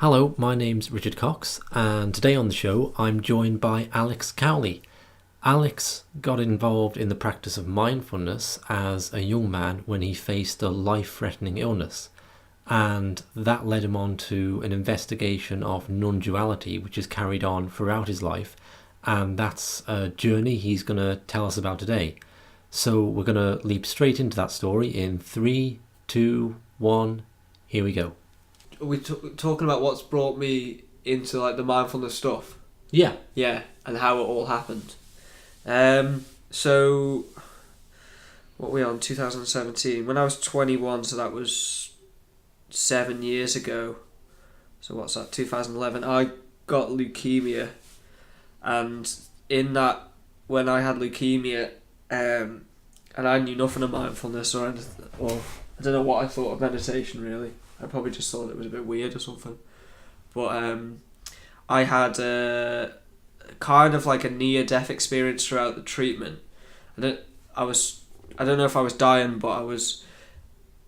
Hello, my name's Richard Cox, and today on the show I'm joined by Alex Cowley. Alex got involved in the practice of mindfulness as a young man when he faced a life-threatening illness, and that led him on to an investigation of non-duality, which is carried on throughout his life, and that's a journey he's going to tell us about today. So we're going to leap straight into that story in 3, 2, 1, here we go. Are we talking about what's brought me into like the mindfulness stuff? Yeah, and how it all happened. So what were we on? 2017. When I was 21, so that was 7 years ago. So what's that? 2011. I got leukemia, and in that, when I had leukemia, and I knew nothing of mindfulness or anything, or I don't know what I thought of meditation really. I probably just thought it was a bit weird or something. But I had kind of like a near-death experience throughout the treatment. I don't know if I was dying, but I was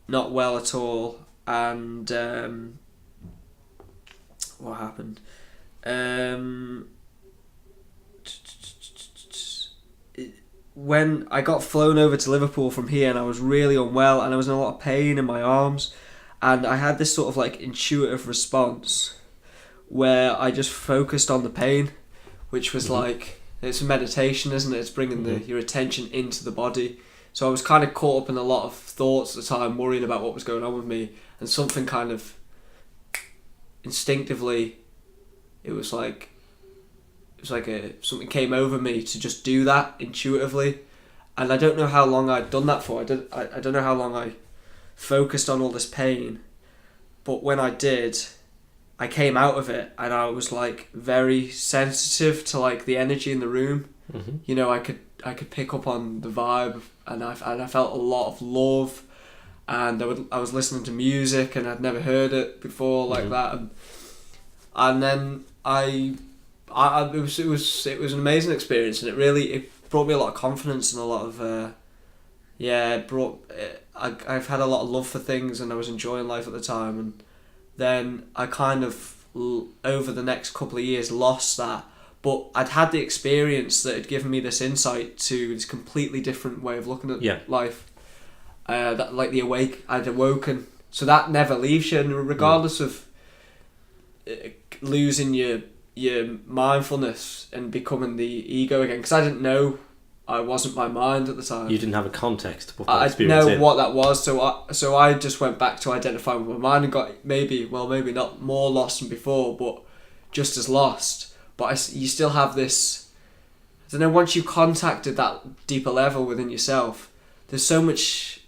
not well at all. And what happened? When I got flown over to Liverpool from here, and I was really unwell, and I was in a lot of pain in my arms. And I had this sort of like intuitive response where I just focused on the pain, which was like, it's a meditation, isn't it? It's bringing your attention into the body. So I was kind of caught up in a lot of thoughts at the time, worrying about what was going on with me, and something kind of instinctively, something came over me to just do that intuitively. And I don't know how long I'd done that for. I don't know how long I focused on all this pain, but when I did, I came out of it and I was like very sensitive to like the energy in the room. You know, I could pick up on the vibe, and I felt a lot of love, and I was listening to music and I'd never heard it before like that, and then it was an amazing experience, and it brought me a lot of confidence and a lot of I've had a lot of love for things, and I was enjoying life at the time, and then I kind of over the next couple of years lost that, but I'd had the experience that had given me this insight to this completely different way of looking at life, that like I'd awoken, so that never leaves you, and regardless of losing your mindfulness and becoming the ego again, because I didn't know I wasn't my mind at the time. You didn't have a context to put that I experience didn't know in. what that was, so I just went back to identifying with my mind and got maybe not more lost than before, but just as lost. But you still have this, I don't know, once you've contacted that deeper level within yourself, there's so much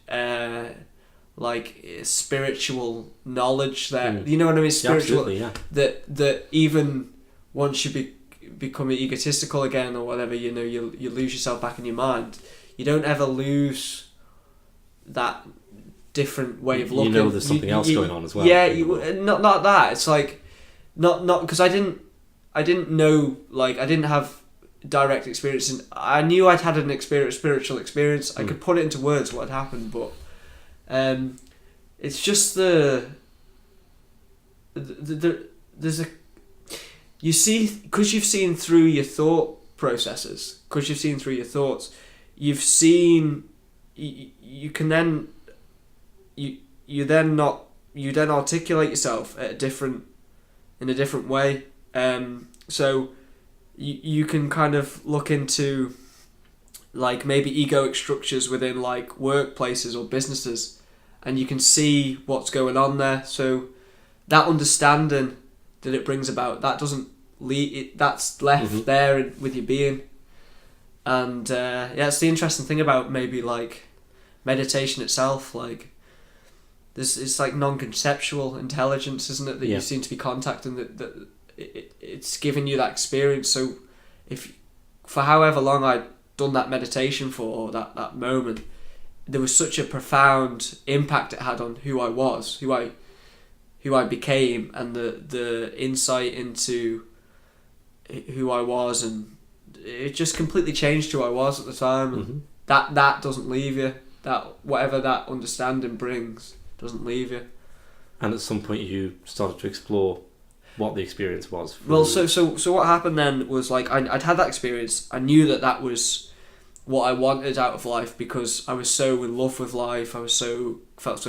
spiritual knowledge there. You know what I mean? Spiritual, absolutely, yeah. That even once you become egotistical again or whatever, you know, you lose yourself back in your mind. You don't ever lose that different way of looking. You know, there's something else going on as well. Yeah, not that. It's like not because I didn't know, like, I didn't have direct experience, and I knew I'd had an spiritual experience. I could put it into words what had happened, but it's just there's a. You see, because you've seen through your thought processes, because you've seen through your thoughts, you've seen, you can then, you then articulate yourself in a different way. So you can kind of look into like maybe egoic structures within like workplaces or businesses, and you can see what's going on there. So that understanding that it brings about, that doesn't that's left there with your being. And it's the interesting thing about maybe like meditation itself, like it's like non-conceptual intelligence, isn't it, that you seem to be contacting, that it's giving you that experience. So if for however long I'd done that meditation for, that moment, there was such a profound impact it had on who I was, who I became, and the insight into who I was, and it just completely changed who I was at the time. And that doesn't leave you. That whatever that understanding brings doesn't leave you. And at some point you started to explore what the experience was. Well, so what happened then was like I'd had that experience. I knew that was what I wanted out of life because I was so in love with life. I felt so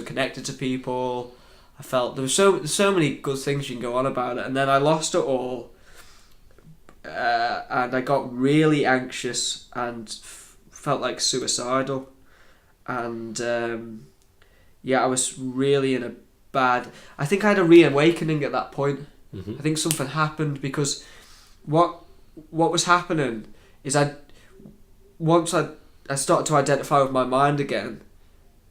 connected to people. I felt there was so many good things you can go on about it, and then I lost it all, and I got really anxious and felt like suicidal, and I was really in a bad. I think I had a reawakening at that point. Mm-hmm. I think something happened because what was happening is once I started to identify with my mind again,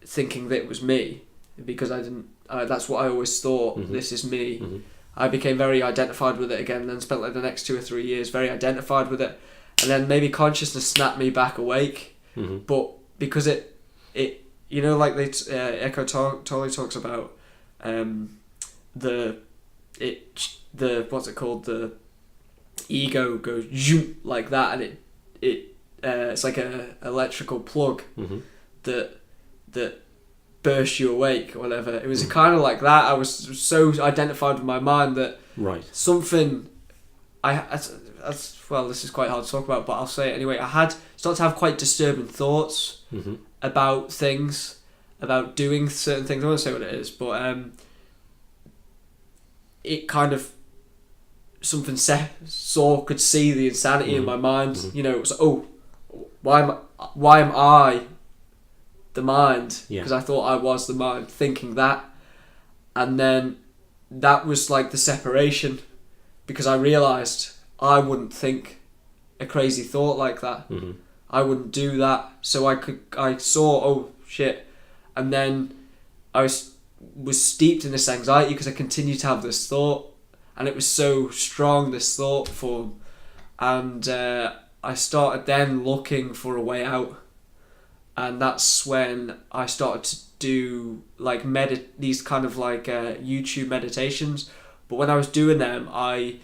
thinking that it was me, because I didn't. That's what I always thought. Mm-hmm. This is me. Mm-hmm. I became very identified with it again, and then spent like the next 2 or 3 years very identified with it, and then maybe consciousness snapped me back awake. Mm-hmm. But because it like Eckhart Tolle talks about the what's it called, the ego goes zoom like that, and it's like a electrical plug mm-hmm. that burst you awake or whatever. It was kind of like that. I was so identified with my mind that something well, this is quite hard to talk about, but I'll say it anyway. I had started to have quite disturbing thoughts mm-hmm. about things, about doing certain things. I won't say what it is, but it kind of something could see the insanity mm-hmm. in my mind. Mm-hmm. It was why am I the mind? Because I thought I was the mind, thinking that, and then that was like the separation, because I realised I wouldn't think a crazy thought like that. Mm-hmm. I wouldn't do that. So I saw, oh shit, and then I was steeped in this anxiety because I continued to have this thought, and it was so strong, this thought form, and I started then looking for a way out, and that's when I started to do like these kind of like YouTube meditations. But when I was doing them, I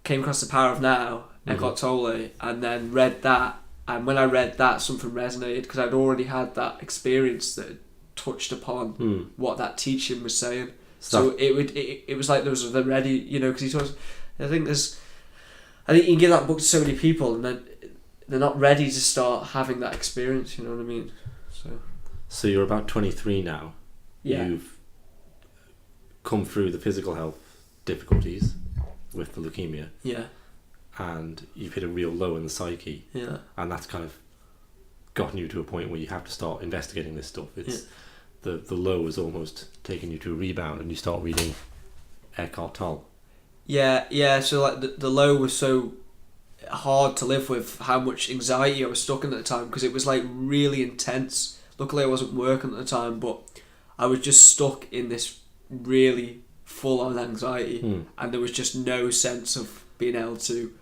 came across The Power of Now, Eckhart Tolle, and then read that. And when I read that, something resonated because I'd already had that experience that touched upon what that teaching was saying. So it was like there was the ready, because he talks. I think you can give that book to so many people, and then they're not ready to start having that experience. You know what I mean? So you're about 23 now. Yeah. You've come through the physical health difficulties with the leukemia. Yeah. And you've hit a real low in the psyche. Yeah. And that's kind of gotten you to a point where you have to start investigating this stuff. It's the low is almost taking you to a rebound, and you start reading Eckhart Tolle. Yeah. So like the low was so hard to live with, how much anxiety I was stuck in at the time, because it was like really intense. Luckily I wasn't working at the time, but I was just stuck in this really full on anxiety, and there was just no sense of being able to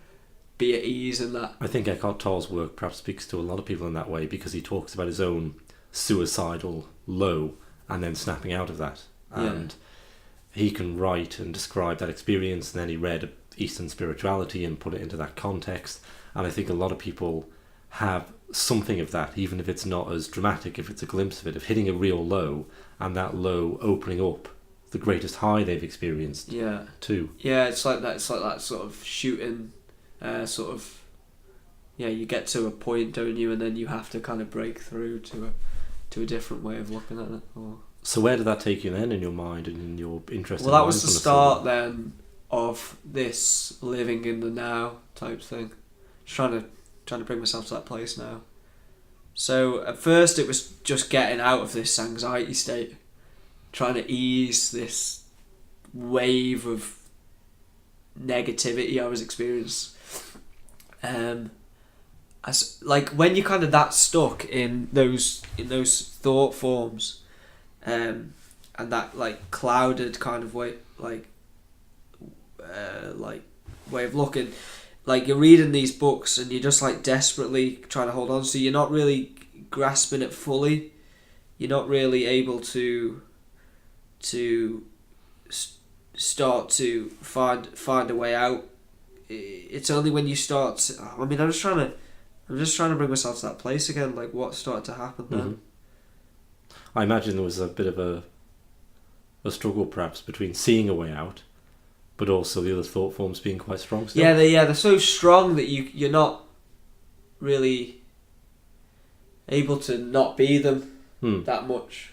be at ease in that. I think Eckhart Tolle's work perhaps speaks to a lot of people in that way, because he talks about his own suicidal low and then snapping out of that. And he can write and describe that experience, and then he read Eastern spirituality and put it into that context. And I think a lot of people have something of that, even if it's not as dramatic, if it's a glimpse of it, of hitting a real low, and that low opening up the greatest high they've experienced too. Yeah, it's like that sort of shooting, you get to a point, don't you, and then you have to kind of break through to a different way of looking at it. So where did that take you then in your mind and in your interest? Well, that was the start then of this living in the now type thing. Just trying to bring myself to that place now. So at first it was just getting out of this anxiety state, trying to ease this wave of negativity I was experiencing. Like when you're kind of that stuck in those thought forms, and that like clouded kind of way, like way of looking, like you're reading these books and you're just like desperately trying to hold on, so you're not really grasping it fully. You're not really able to start to find a way out. It's only when you start to, I'm just trying to bring myself to that place again, like what started to happen then. I imagine there was a bit of a struggle perhaps between seeing a way out but also the other thought forms being quite strong still. They're so strong that you're not really able to not be them that much.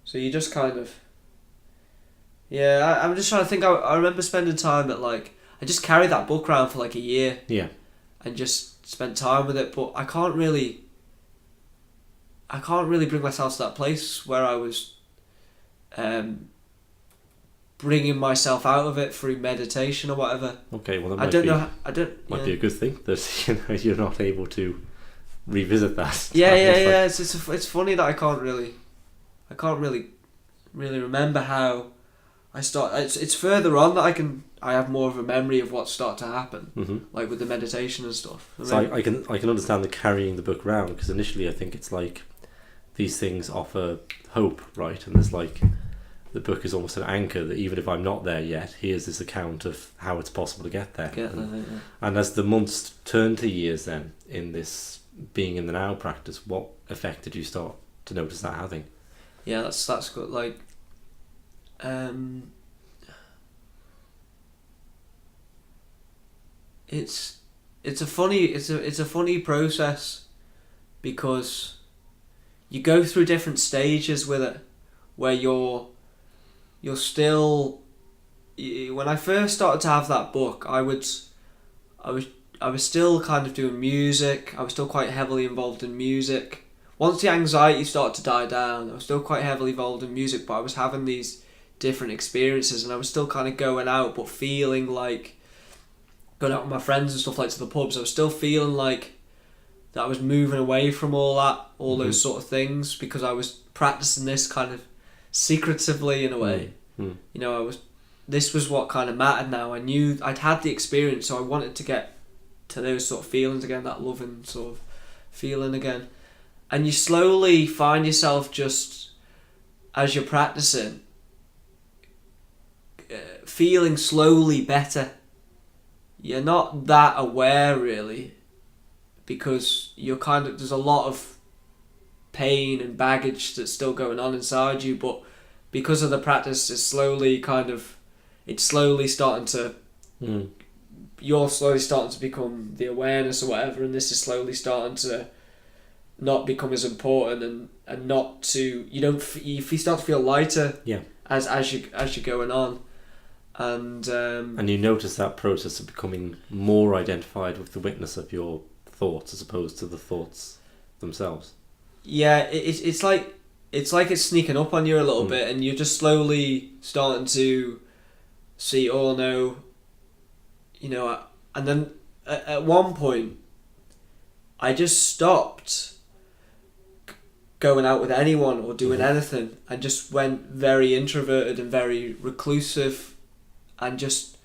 So you just kind of... Yeah, I'm just trying to think. I remember spending time at I just carried that book around for a year. Yeah. And just spent time with it, but I can't really bring myself to that place where I was bringing myself out of it through meditation or whatever. Okay, well, might be a good thing that you're not able to revisit that. It's funny that I can't really remember how I start. It's further on that I have more of a memory of what started to happen, like with the meditation and stuff. I can understand the carrying the book around, because initially I think it's these things offer hope, right? And there's the book is almost an anchor that even if I'm not there yet, here's this account of how it's possible to get there. And as the months turn to years, then in this being in the now practice, what effect did you start to notice that having? Yeah, that's good. It's a funny process, because you go through different stages with it, where you're still... When I first started to have that book, I was still kind of doing music. I was still quite heavily involved in music. Once the anxiety started to die down, I was still quite heavily involved in music, but I was having these different experiences, and I was still kind of going out, but feeling going out with my friends and stuff, to the pubs. I was still feeling that I was moving away from all those sort of things, because I was practicing this kind of secretively in a way. This was what kind of mattered now. I knew I'd had the experience, so I wanted to get to those sort of feelings again, that loving sort of feeling again. And you slowly find yourself, just as you're practicing, feeling slowly better. You're not that aware really, because you're there's a lot of pain and baggage that's still going on inside you, but because of the practice, it's slowly starting to... You're slowly starting to become the awareness or whatever, and this is slowly starting to not become as important, and not to... You start to feel lighter as you're going on. And you notice that process of becoming more identified with the witness of your thoughts as opposed to the thoughts themselves. Yeah, it's like it's sneaking up on you a little bit, and you're just slowly starting to see, oh no, and then at one point I just stopped going out with anyone or doing anything. I just went very introverted and very reclusive, and just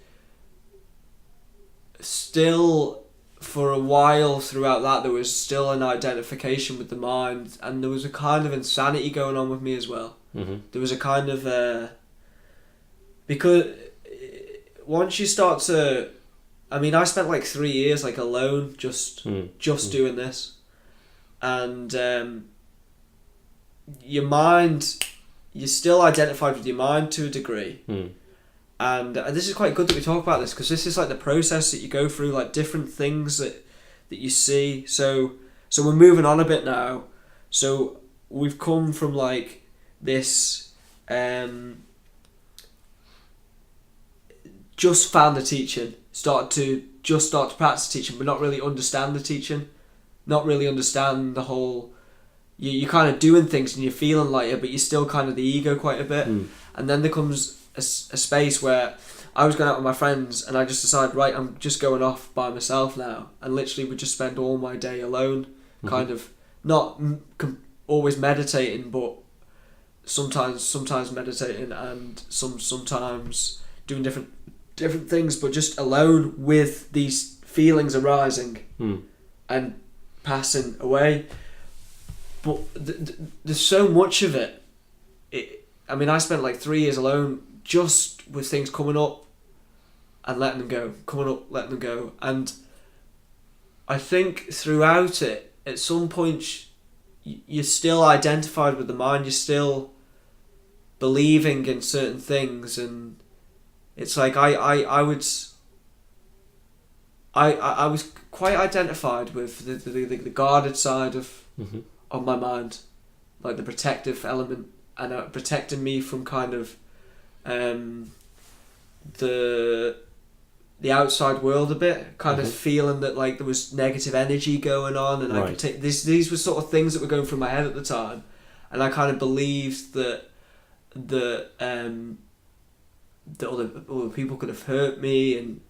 still for a while throughout that there was still an identification with the mind, and there was a kind of insanity going on with me as well. There was a kind of because once you start to... I spent 3 years alone, just doing this, and your mind, you're still identified with your mind to a degree. And this is quite good that we talk about this, because this is the process that you go through, different things that you see. So we're moving on a bit now. So we've come from this just found the teaching, start to practice teaching, but not really understand the teaching, not really understand the whole... You're kind of doing things and you're feeling lighter, but you're still kind of the ego quite a bit. And then there comes a space where I was going out with my friends, and I just decided, right, I'm just going off by myself now, and literally would just spend all my day alone, kind of not always meditating, but sometimes meditating, and sometimes doing different things, but just alone with these feelings arising and passing away. But there's so much of it. I spent 3 years alone, just with things coming up and letting them go, coming up, letting them go. And I think throughout it, at some point, you're still identified with the mind, you're still believing in certain things, and it's like I was quite identified with the guarded side of my mind, like the protective element, and protecting me from kind of the outside world a bit, kind of feeling that like there was negative energy going on, and I could take these were sort of things that were going through my head at the time, and I kind of believed that other people could have hurt me and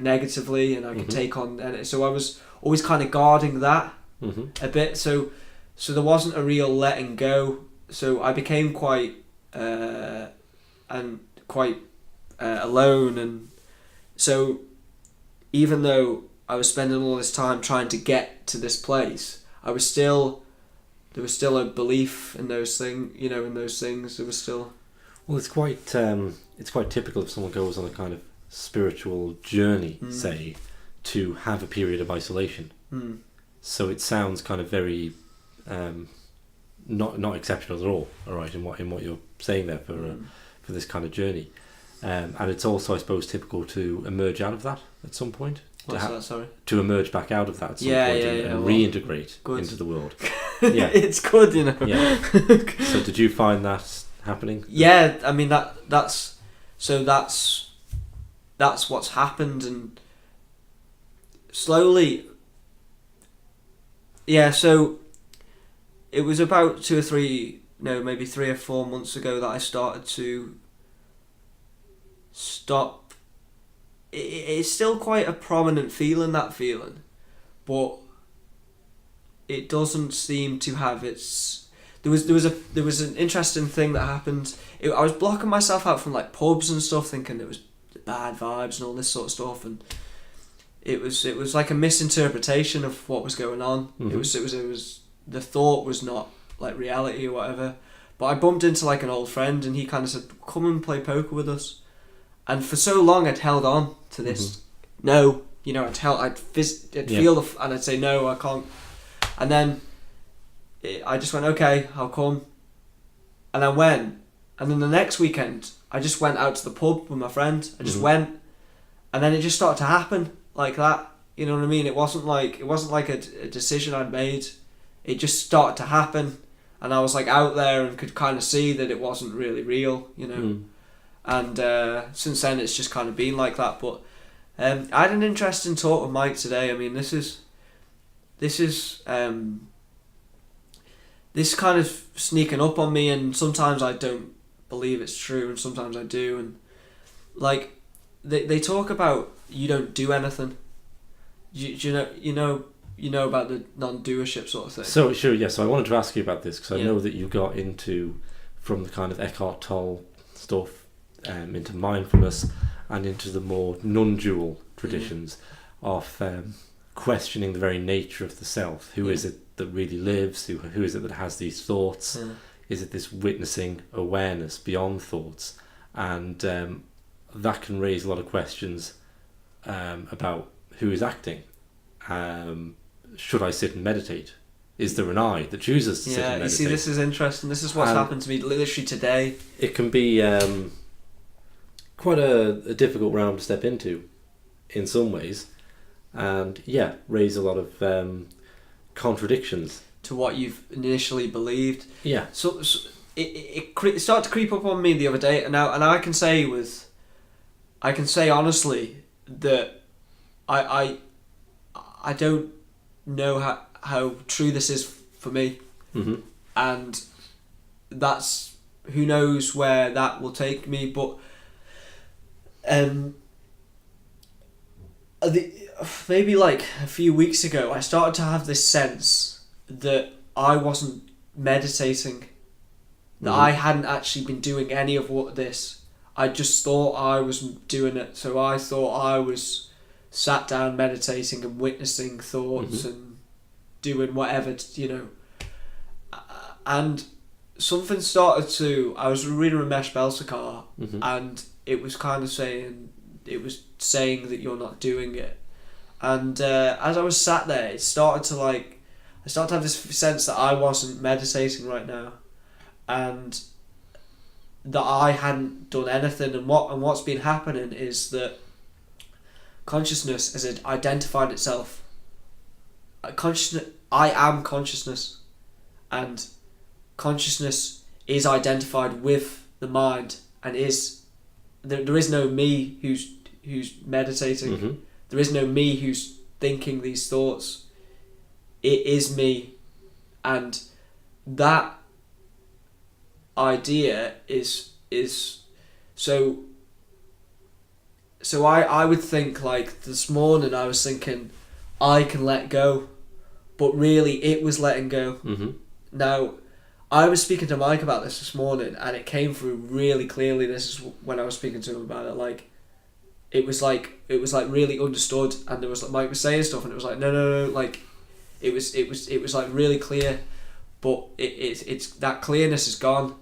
negatively, and I could take on, and so I was always kind of guarding that a bit, so there wasn't a real letting go, so I became quite alone, and so even though I was spending all this time trying to get to this place, there was still a belief in those things, in those things. There was still. Well, it's quite typical if someone goes on a kind of spiritual journey, say, to have a period of isolation. So it sounds kind of very not exceptional at all right, in what you're saying there for this kind of journey. And it's also, I suppose, typical to emerge out of that at some point. What's that, sorry? To emerge back out of that at some point and reintegrate into the world. Yeah, it's good, Yeah. So did you find that happening? Yeah, I mean that's what's happened, and slowly. Yeah, so it was about maybe 3 or 4 months ago that I started to stop. It's still quite a prominent feeling, that feeling, but it doesn't seem to have its. There was an interesting thing that happened. I was blocking myself out from like pubs and stuff, thinking it was bad vibes and all this sort of stuff, and it was like a misinterpretation of what was going on. It was the thought was not like reality or whatever. But I bumped into like an old friend, and he kind of said, "Come and play poker with us." And for so long, I'd held on to this. No, I'd feel and I'd say no, I can't. And then I just went, okay, I'll come. And I went. And then the next weekend, I just went out to the pub with my friend. I just went, and then it just started to happen like that. You know what I mean? It wasn't like a decision I'd made. It just started to happen, and I was like out there and could kind of see that it wasn't really real. And since then, it's just kind of been like that. But I had an interesting talk with Mike today. I mean, this is this kind of sneaking up on me, and sometimes I don't believe it's true, and sometimes I do. And like they talk about you don't do anything. You know about the non-doership sort of thing. So sure, yeah. So I wanted to ask you about this because I know that you got into from the kind of Eckhart Tolle stuff. Into mindfulness and into the more non-dual traditions of questioning the very nature of the self. Who is it that really lives? Who is it that has these thoughts? Is it this witnessing awareness beyond thoughts? And that can raise a lot of questions about who is acting. Should I sit and meditate? Is there an I that chooses to sit and meditate? Yeah, you see, this is interesting. This is what's happened to me literally today. It can be quite a difficult realm to step into in some ways, and raise a lot of contradictions to what you've initially believed. So it started to creep up on me the other day, and I can say honestly that I don't know how true this is for me, and that's, who knows where that will take me, but maybe like a few weeks ago, I started to have this sense that I wasn't meditating, that I hadn't actually been doing any of this. I just thought I was doing it, so I thought I was sat down meditating and witnessing thoughts and doing whatever, and something started to. I was reading Ramesh Balsekar, and it was kind of saying that you're not doing it, and as I was sat there, I started to have this sense that I wasn't meditating right now, and that I hadn't done anything, and what's been happening is that consciousness has identified itself. I am consciousness, and consciousness is identified with the mind, and there is no me who's meditating. Mm-hmm. There is no me who's thinking these thoughts. It is me, and that idea is so. So I would think, like, this morning I was thinking I can let go, but really it was letting go. Mm-hmm. Now, I was speaking to Mike about this morning, and it came through really clearly. This is when I was speaking to him about it. Like, it was like really understood, and there was, like, Mike was saying stuff, and it was like no, like it was like really clear, but it's that clearness is gone.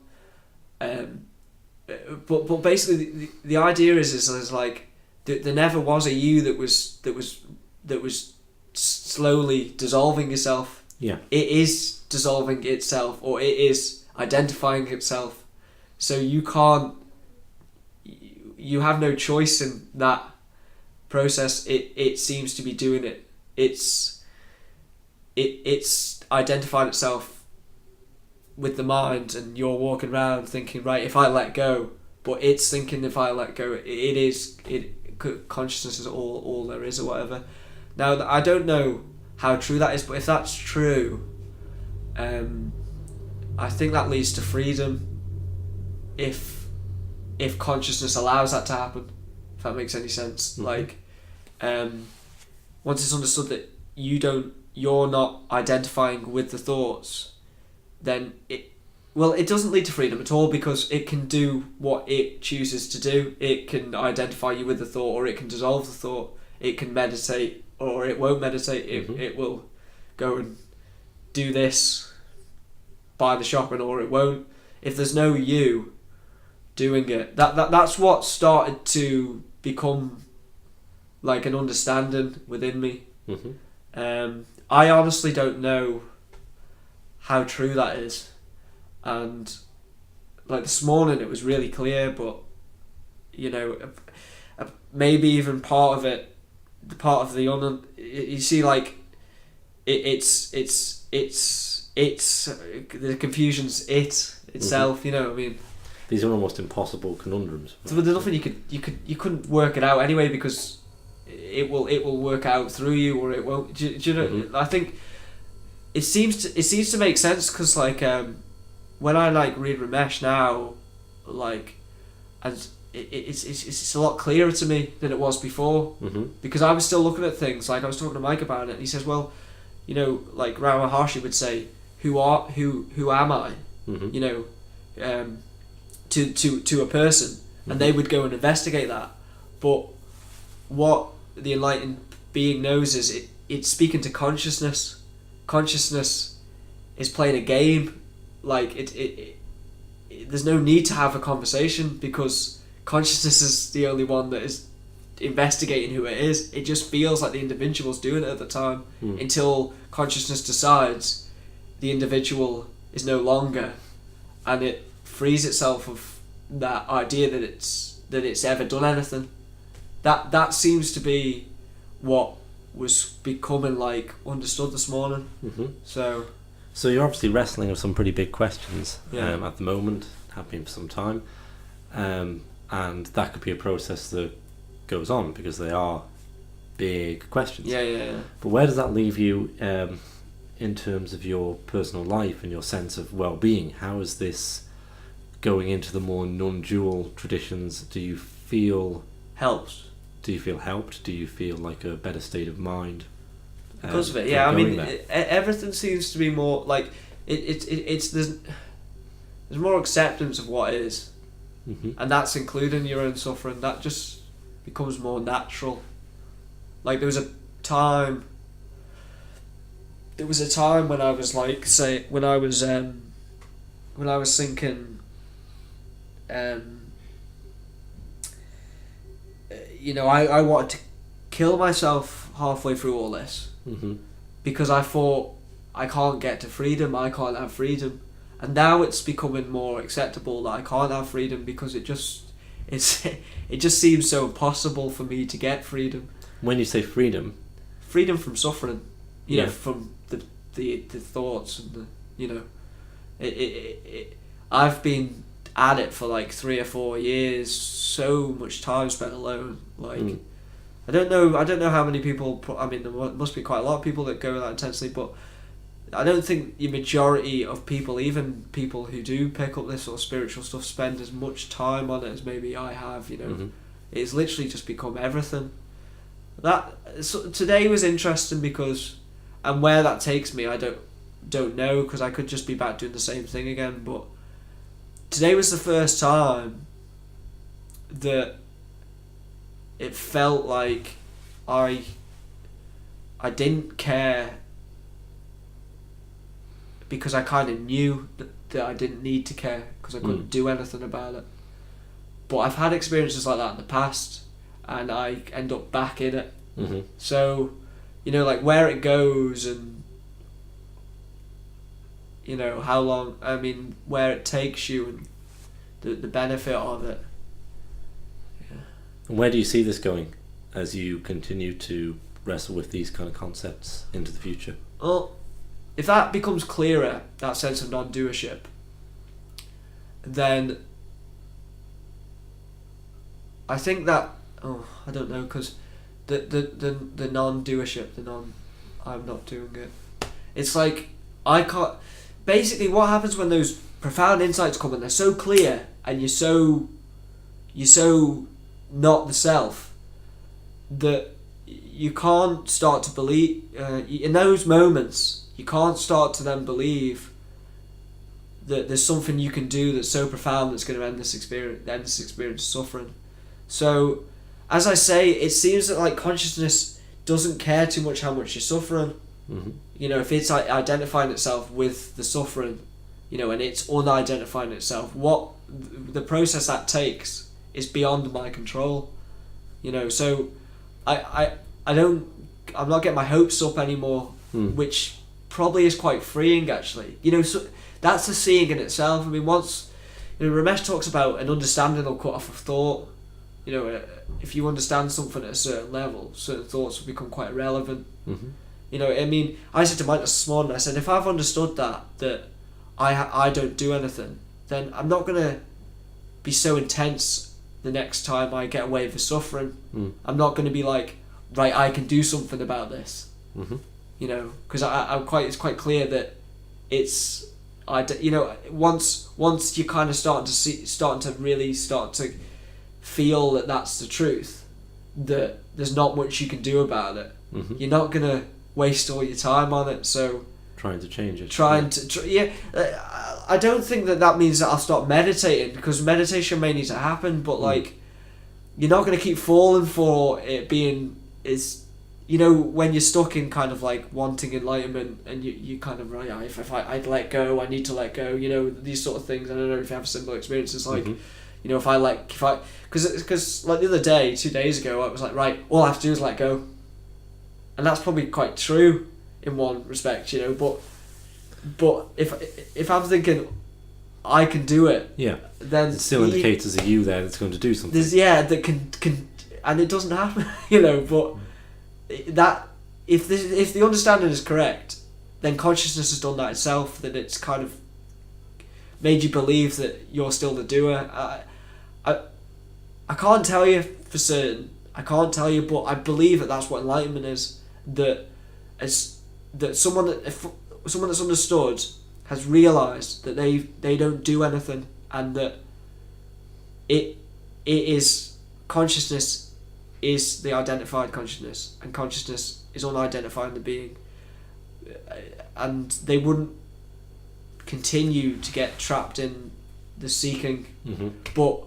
But basically the idea is like there never was a you that was slowly dissolving itself. Yeah. It is dissolving itself, or it is identifying itself. So you have no choice in that process. It seems to be doing it. It's identified itself with the mind, and you're walking around thinking, right, if I let go, but it's thinking if I let go, consciousness is all there is, or whatever. Now, I don't know how true that is, but if that's true, I think that leads to freedom if consciousness allows that to happen, if that makes any sense. Mm-hmm. Like, once it's understood that you're not identifying with the thoughts, then it doesn't lead to freedom at all, because it can do what it chooses to do. It can identify you with the thought, or it can dissolve the thought. It can meditate, or it won't meditate. It will go and do this, buy the shopping, or it won't. If there's no you doing it, that's what started to become like an understanding within me. Mm-hmm. I honestly don't know how true that is, and like this morning it was really clear, but maybe even part of it, the part of the you see, like it's the confusion's itself. Mm-hmm. You know what I mean? These are almost impossible conundrums. So there's nothing you couldn't work it out anyway, because it will work out through you, or it won't. Do you know? Mm-hmm. I think it seems to make sense, because like when I like read Ramesh now, like, and it's a lot clearer to me than it was before. Mm-hmm. Because I was still looking at things. Like, I was talking to Mike about it, and he says, well, like Rama Maharshi would say, who am I? Mm-hmm. To a person, Mm-hmm. and they would go and investigate that. But what the enlightened being knows is it's speaking to consciousness. Consciousness is playing a game. Like, there's no need to have a conversation, because consciousness is the only one that is investigating who it is. It just feels like the individual's doing it at the time, until consciousness decides the individual is no longer, and it frees itself of that idea that it's ever done anything. That seems to be what was becoming like understood this morning. Mm-hmm. So you're obviously wrestling with some pretty big questions Yeah. at the moment, have been for some time, and that could be a process that goes on, because they are big questions. Yeah. But where does that leave you in terms of your personal life and your sense of well-being? How is this going into the more non-dual traditions? Do you feel helps. Do you feel helped? Do you feel like a better state of mind? Because of it, yeah. I mean, everything seems to be more like it's there's more acceptance of what is, mm-hmm. and that's including your own suffering. That just becomes more natural. Like, there was a time when I was like, say, when I was thinking, I wanted to kill myself halfway through all this, mm-hmm. because I thought, I can't get to freedom, I can't have freedom, And now it's becoming more acceptable that I can't have freedom because it just seems so impossible for me to get freedom. When you say freedom from suffering, from the thoughts and I've been at it for like 3 or 4 years. So much time spent alone. I don't know how many people. There must be quite a lot of people that go that intensely, but I don't think the majority of people, even people who do pick up this sort of spiritual stuff, spend as much time on it as maybe I have. It's literally just become everything. Today was interesting because, and where that takes me, I don't know, because I could just be back doing the same thing again. But today was the first time that it felt like I didn't care, because I kind of knew that I didn't need to care because I couldn't do anything about it. But I've had experiences like that in the past, and I end up back in it. Mm-hmm. So, like where it goes and, how long, where it takes you and the benefit of it. Yeah. And where do you see this going as you continue to wrestle with these kind of concepts into the future? Well, if that becomes clearer, that sense of non-doership, then I think that, I don't know, because the non-doership, I'm not doing it. It's like, I can't, basically what happens when those profound insights come and they're so clear and you're so not the self, that you can't start to believe, in those moments, you can't start to then believe that there's something you can do that's so profound that's going to end this experience of suffering. So, as I say, it seems that like consciousness doesn't care too much how much you're suffering. Mm-hmm. If it's identifying itself with the suffering, and it's unidentifying itself, what the process that takes is beyond my control. So I'm not getting my hopes up anymore, which probably is quite freeing actually. So that's a seeing in itself. Once Ramesh talks about an understanding will cut off a thought. If you understand something at a certain level, certain thoughts will become quite irrelevant. Mm-hmm. I said to Mike this morning, I said, if I've understood that I don't do anything, then I'm not going to be so intense the next time I get away with suffering. I'm not going to be like, right, I can do something about this. Mm-hmm. Because it's quite clear that it's, once you kind of starting to feel that that's the truth, that there's not much you can do about it. Mm-hmm. You're not gonna waste all your time on it. So trying to change it. I don't think that means that I'll stop meditating, because meditation may need to happen, but you're not gonna keep falling for it being when you're stuck in kind of like wanting enlightenment and you kind of if I'd let go, I need to let go, these sort of things. I don't know if you have similar experiences, like because like the other day, 2 days ago, I was like, right, all I have to do is let go, and that's probably quite true in one respect, but if I'm thinking I can do it, then it still indicates as a you that it's going to do something. That can and it doesn't happen, but that if the understanding is correct, then consciousness has done that itself, that it's kind of made you believe that you're still the doer. I can't tell you for certain. I can't tell you, but I believe that that's what enlightenment is. That someone that's understood has realised that they don't do anything, and that it is consciousness is the identified consciousness, and consciousness is unidentified in the being, and they wouldn't continue to get trapped in the seeking. Mm-hmm. But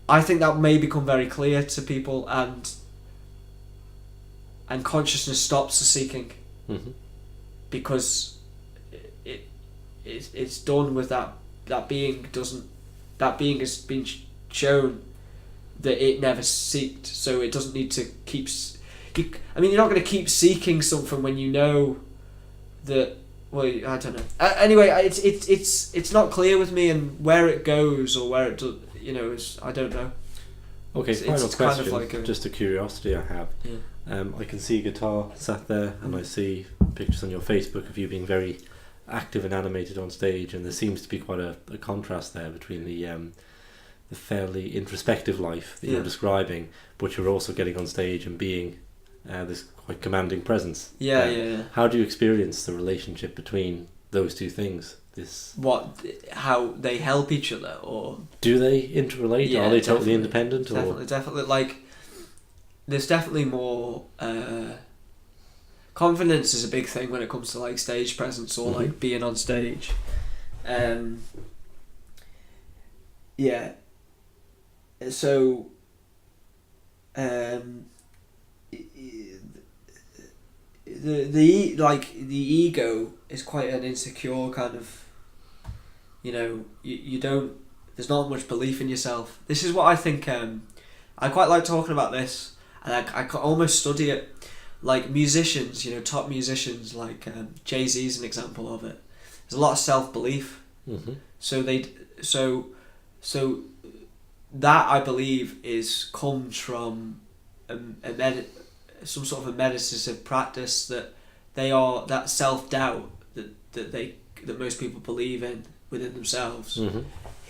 I think that may become very clear to people, and consciousness stops the seeking, mm-hmm. because it's done with that being has been shown that it never seeked, so it doesn't need to keep. You're not going to keep seeking something when you know that Well, I don't know. Anyway, it's not clear with me, and where it goes or where it does, I don't know. Okay, It's final question. kind of like just a curiosity I have. Yeah. I can see a guitar sat there, and I see pictures on your Facebook of you being very active and animated on stage, and there seems to be quite a contrast there between the fairly introspective life that you're describing, but you're also getting on stage and being this quite commanding presence. Yeah. How do you experience the relationship between those two things? How they help each other, or do they interrelate? Yeah, are they totally independent? Definitely. Like, there's definitely more. Confidence is a big thing when it comes to like stage presence or like being on stage. Yeah. So. The ego is quite an insecure kind of. You don't. There's not much belief in yourself. This is what I think. I quite like talking about this, and I almost study it. Like musicians, top musicians, like Jay-Z is an example of it. There's a lot of self-belief. So that, I believe, comes from some sort of a meditative practice that that self-doubt that most people believe in within themselves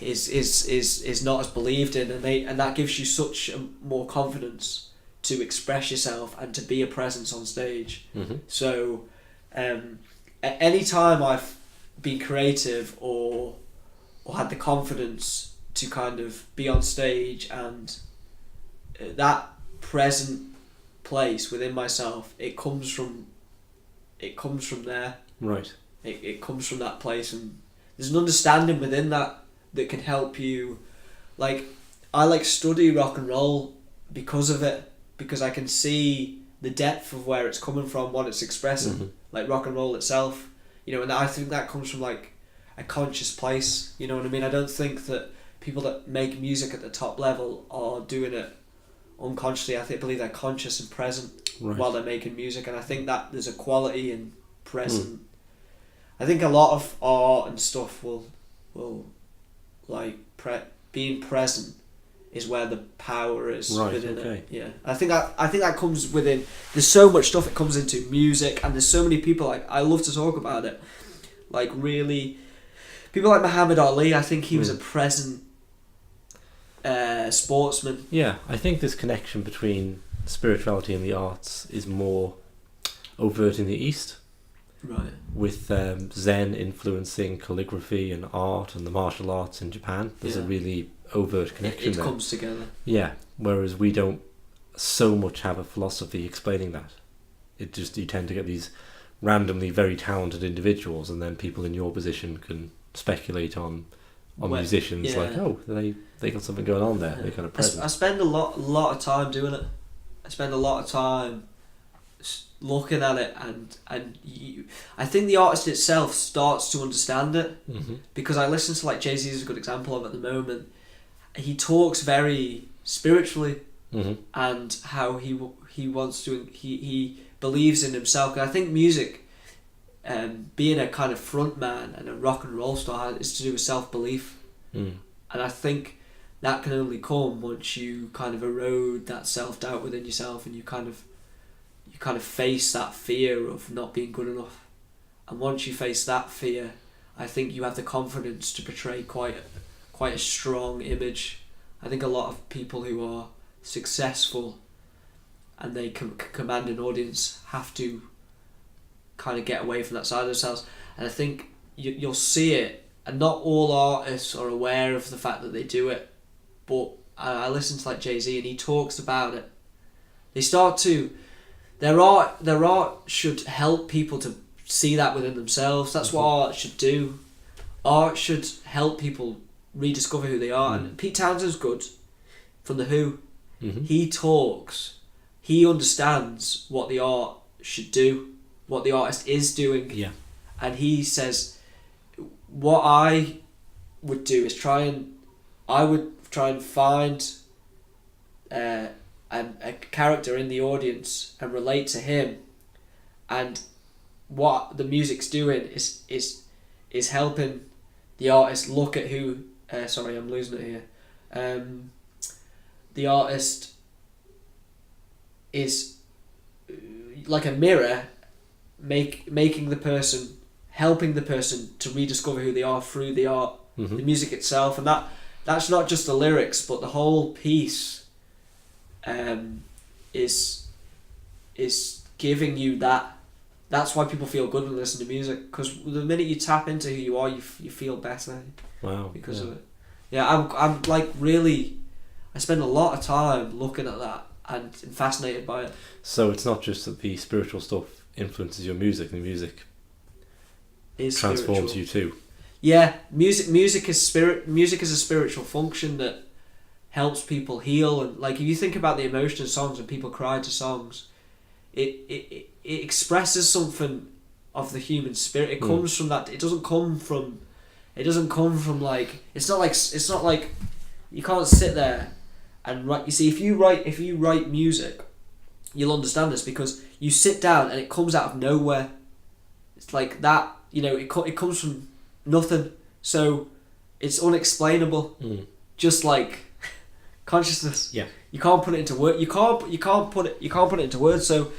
is not as believed in, and that gives you such more confidence to express yourself and to be a presence on stage. So any time I've been creative or had the confidence to kind of be on stage, and that present place within myself, it comes from there. Right. It comes from that place, and there's an understanding within that can help you. Like, I study rock and roll because of it, because I can see the depth of where it's coming from, what it's expressing, like rock and roll itself, and I think that comes from like a conscious place, you know what I mean? I don't think that people that make music at the top level are doing it unconsciously. I believe they're conscious and present while they're making music, and I think that there's a quality in present. I think a lot of art and stuff will like being present is where the power is within it. Yeah, I think that comes within. There's so much stuff it comes into music, and there's so many people. Like, I love to talk about it. Like, really, people like Muhammad Ali. I think he was a present sportsman. Yeah, I think this connection between spirituality and the arts is more overt in the East. Right. With Zen influencing calligraphy and art and the martial arts in Japan, there's a really overt connection there. It comes together. Yeah, whereas we don't so much have a philosophy explaining that. It just, you tend to get these randomly very talented individuals, and then people in your position can speculate on musicians, like, oh, they got something going on there. They're kind of present. I spend a lot of time doing it. I spend a lot of time looking at it, and I think the artist itself starts to understand it, because I listen to, like, Jay-Z is a good example of it at the moment. He talks very spiritually, and how he wants to, he believes in himself. And I think music, being a kind of front man and a rock and roll star, is to do with self-belief. And I think that can only come once you kind of erode that self-doubt within yourself, and you kind of face that fear of not being good enough. And once you face that fear, I think you have the confidence to portray quite a strong image. I think a lot of people who are successful and they can command an audience have to kind of get away from that side of themselves. And I think you'll see it, and not all artists are aware of the fact that they do it, but I listen to, like, Jay-Z, and he talks about it. They start to... Their art should help people to see that within themselves. That's what art should do. Art should help people rediscover who they are. And Pete Townshend's good, from The Who. He talks. He understands what the art should do, what the artist is doing. Yeah. And he says, what I would do is try and find a character in the audience and relate to him, and what the music's doing is helping the artist look at who. Sorry, I'm losing it here. The artist is like a mirror, making the person, helping the person to rediscover who they are through the art, the music itself, and that's not just the lyrics, but the whole piece is giving you that. That's why people feel good when they listen to music, because the minute you tap into who you are, you feel better. Wow. Because of it. Yeah, I'm like really, I spend a lot of time looking at that and fascinated by it. So it's not just that the spiritual stuff influences your music, the music transforms you too. Yeah, music is spirit. Music is a spiritual function that helps people heal, and like if you think about the emotion of songs, when people cry to songs, it expresses something of the human spirit. It comes from that. It doesn't come from like it's not like you can't sit there and write. You see, if you write music, you'll understand this, because you sit down and it comes out of nowhere. It's like that, it comes from nothing, so it's unexplainable. Just like consciousness. Yeah. You can't put it into word. You can't put it into words. So,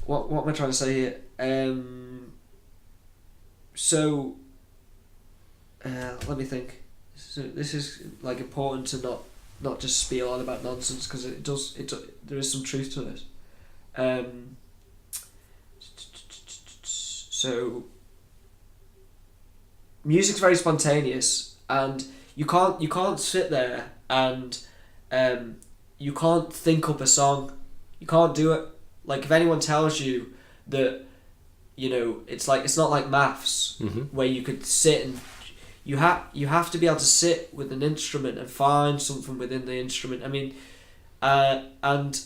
what am I trying to say here? So, let me think. So this is like important to not just spiel on about nonsense, because there is some truth to this. So, music's very spontaneous, and you can't sit there and you can't think up a song. You can't do it. Like if anyone tells you that, it's not like maths where you could sit and you have to be able to sit with an instrument and find something within the instrument. I mean, and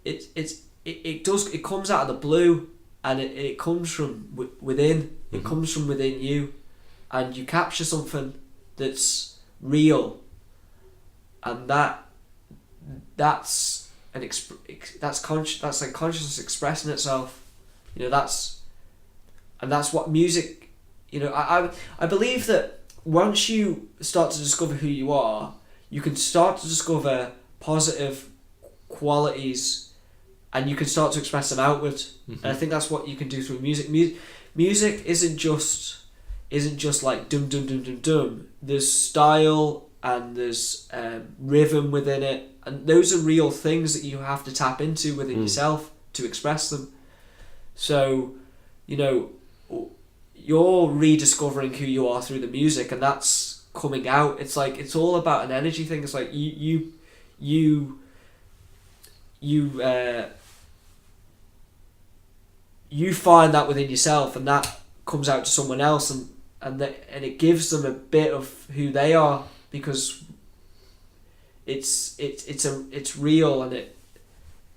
it comes out of the blue, and it comes from within. It comes from within you, and you capture something that's real, and that's like consciousness expressing itself. That's what music. I believe that once you start to discover who you are, you can start to discover positive qualities, and you can start to express them outward. And I think that's what you can do through music. Music isn't just like dum dum dum dum dum. There's style, and there's rhythm within it, and those are real things that you have to tap into within yourself to express them. So, you're rediscovering who you are through the music, and that's coming out. It's like it's all about an energy thing. It's like you find that within yourself, and that comes out to someone else, and it gives them a bit of who they are, because it's real, and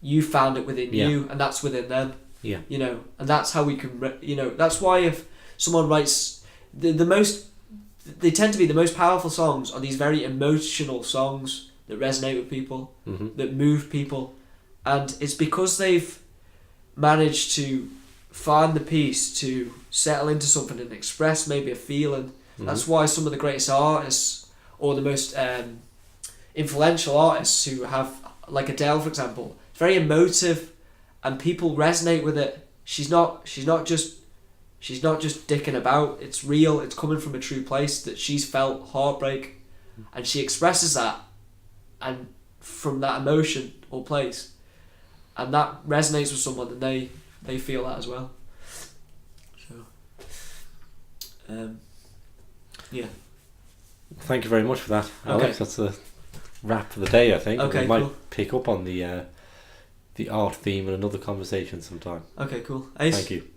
you found it within you, and that's within them. Yeah. And that's how we can. That's why if someone writes they tend to be the most powerful songs are these very emotional songs that resonate with people, that move people, and it's because they've managed to find the piece to settle into something and express maybe a feeling. That's why some of the greatest artists, or the most influential artists who have, like Adele for example, it's very emotive, and people resonate with it. She's not just dicking about. It's real. It's coming from a true place, that she's felt heartbreak, and she expresses that, and from that emotion or place, and that resonates with someone, and they feel that as well. So, yeah. Thank you very much for that, Alex. Okay. That's a wrap for the day, I think. Okay, we might pick up on the art theme in another conversation sometime. Okay, cool. Ace. Thank you.